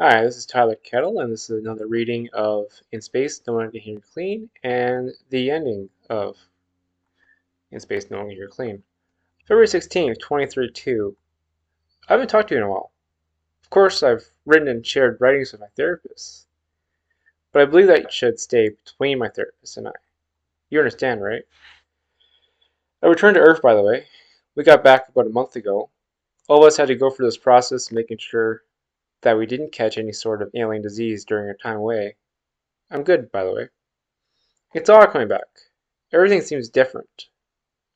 Hi, this is Tyler Kettle, and this is another reading of In Space, No One Can Hear Clean, and the ending of In Space, No One Can Hear Clean. February 16th, 2032. I haven't talked to you in a while. Of course, I've written and shared writings with my therapist, but I believe that should stay between my therapist and I. You understand, right? I returned to Earth, by the way. We got back about a month ago. All of us had to go through this process, making sure that we didn't catch any sort of alien disease during our time away. I'm good, by the way. It's all coming back. Everything seems different.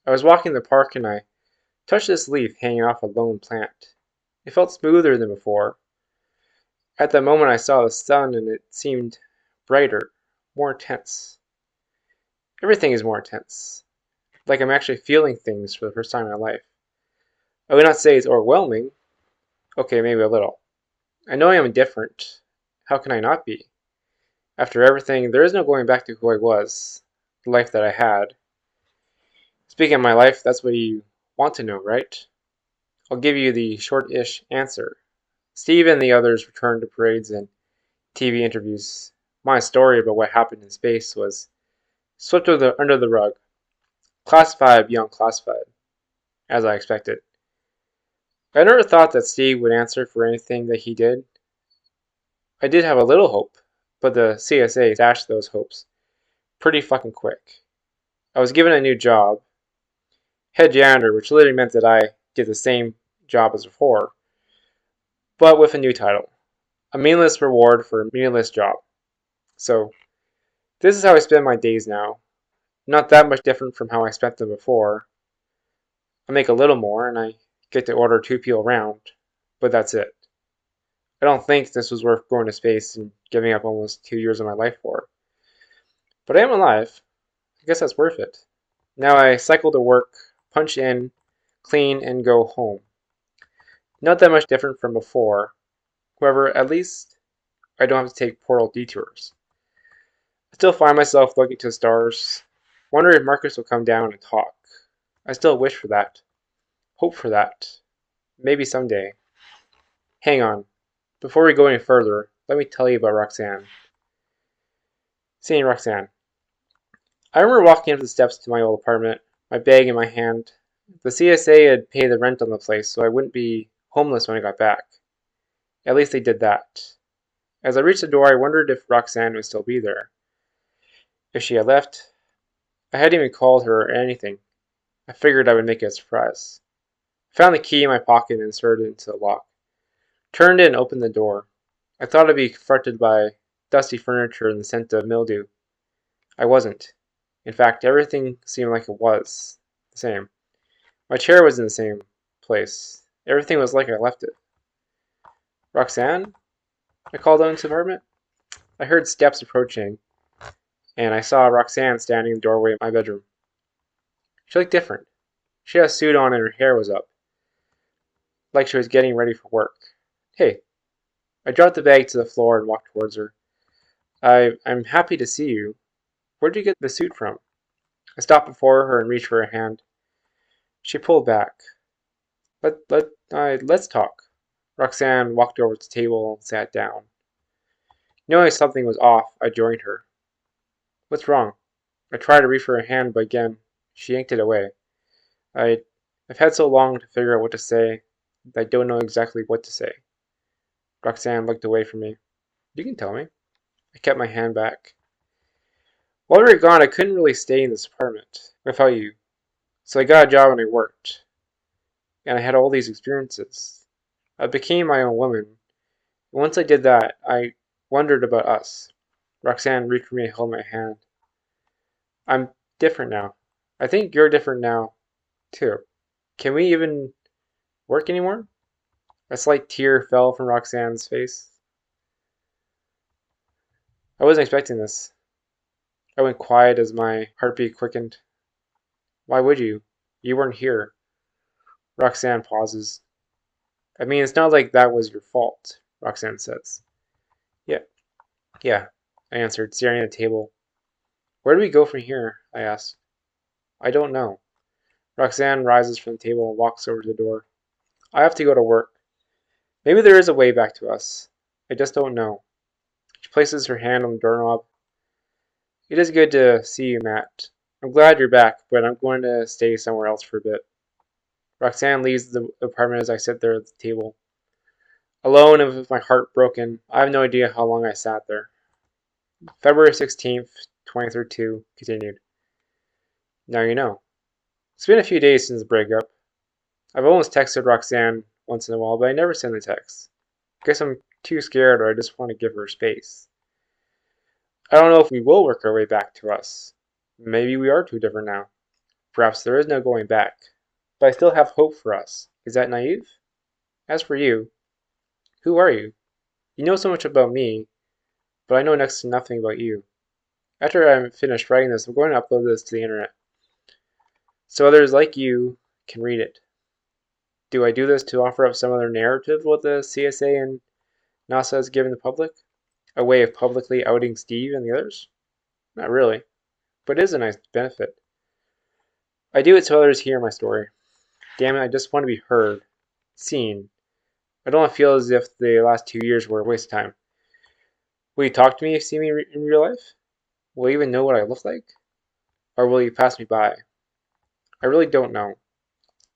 I was walking in the park and I touched this leaf hanging off a lone plant. It felt smoother than before. At that moment I saw the sun and it seemed brighter, more intense. Everything is more intense. Like I'm actually feeling things for the first time in my life. I would not say it's overwhelming. Okay, maybe a little. I know I am different. How can I not be? After everything, there is no going back to who I was, the life that I had. Speaking of my life, that's what you want to know, right? I'll give you the short-ish answer. Steve and the others returned to parades and TV interviews. My story about what happened in space was swept under the rug, classified beyond classified, as I expected. I never thought that Steve would answer for anything that he did. I did have a little hope, but the CSA dashed those hopes pretty fucking quick. I was given a new job, head janitor, which literally meant that I did the same job as before, but with a new title. A meaningless reward for a meaningless job. So, this is how I spend my days now. Not that much different from how I spent them before. I make a little more, and I get to order two people around, but that's it. I don't think this was worth going to space and giving up almost 2 years of my life for. But I am alive. I guess that's worth it. Now I cycle to work, punch in, clean, and go home. Not that much different from before. However, at least I don't have to take portal detours. I still find myself looking to the stars, wondering if Marcus will come down and talk. I still wish for that, hope for that. Maybe someday. Hang on. Before we go any further, let me tell you about Roxanne. Seeing Roxanne. I remember walking up the steps to my old apartment, my bag in my hand. The CSA had paid the rent on the place so I wouldn't be homeless when I got back. At least they did that. As I reached the door, I wondered if Roxanne would still be there. If she had left, I hadn't even called her or anything. I figured I would make it a surprise. I found the key in my pocket and inserted it into the lock. Turned it and opened the door. I thought I'd be confronted by dusty furniture and the scent of mildew. I wasn't. In fact, everything seemed like it was the same. My chair was in the same place. Everything was like I left it. Roxanne? I called out into the apartment. I heard steps approaching, and I saw Roxanne standing in the doorway of my bedroom. She looked different. She had a suit on and her hair was up, like she was getting ready for work. Hey, I dropped the bag to the floor and walked towards her. I'm happy to see you. Where'd you get the suit from? I stopped before her and reached for her hand. She pulled back. Let's talk. Roxanne walked over to the table and sat down. Knowing something was off, I joined her. What's wrong? I tried to reach for her hand, but again, she yanked it away. I, I've had so long to figure out what to say that I don't know exactly what to say. Roxanne looked away from me. You can tell me. I kept my hand back. While we were gone, I couldn't really stay in this apartment without you. So I got a job and I worked. And I had all these experiences. I became my own woman. And once I did that, I wondered about us. Roxanne reached for me and held my hand. I'm different now. I think you're different now, too. Can we even work anymore? A slight tear fell from Roxanne's face. I wasn't expecting this. I went quiet as my heartbeat quickened. Why would you? You weren't here. Roxanne pauses. I mean, it's not like that was your fault, Roxanne says. Yeah, yeah, I answered, staring at the table. Where do we go from here? I asked. I don't know. Roxanne rises from the table and walks over to the door. I have to go to work. Maybe there is a way back to us. I just don't know. She places her hand on the doorknob. It is good to see you, Matt. I'm glad you're back, but I'm going to stay somewhere else for a bit. Roxanne leaves the apartment as I sit there at the table. Alone and with my heart broken, I have no idea how long I sat there. February 16th, 2032 continued. Now you know. It's been a few days since the breakup. I've almost texted Roxanne once in a while, but I never send a text. Guess I'm too scared or I just want to give her space. I don't know if we will work our way back to us. Maybe we are too different now. Perhaps there is no going back. But I still have hope for us. Is that naive? As for you, who are you? You know so much about me, but I know next to nothing about you. After I'm finished writing this, I'm going to upload this to the internet so others like you can read it. Do I do this to offer up some other narrative of what the CSA and NASA has given the public? A way of publicly outing Steve and the others? Not really, but it is a nice benefit. I do it so others hear my story. Damn it, I just want to be heard, seen. I don't want to feel as if the last 2 years were a waste of time. Will you talk to me if you see me in real life? Will you even know what I look like? Or will you pass me by? I really don't know.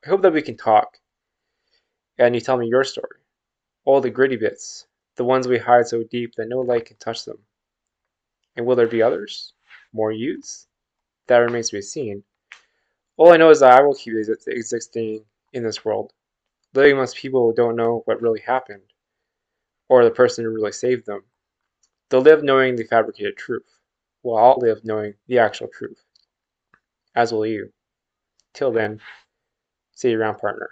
I hope that we can talk, and you tell me your story. All the gritty bits, the ones we hide so deep that no light can touch them. And will there be others? More youths? That remains to be seen. All I know is that I will keep existing in this world, living amongst people who don't know what really happened, or the person who really saved them. They'll live knowing the fabricated truth, while I'll live knowing the actual truth, as will you. Till then, see you around, partner.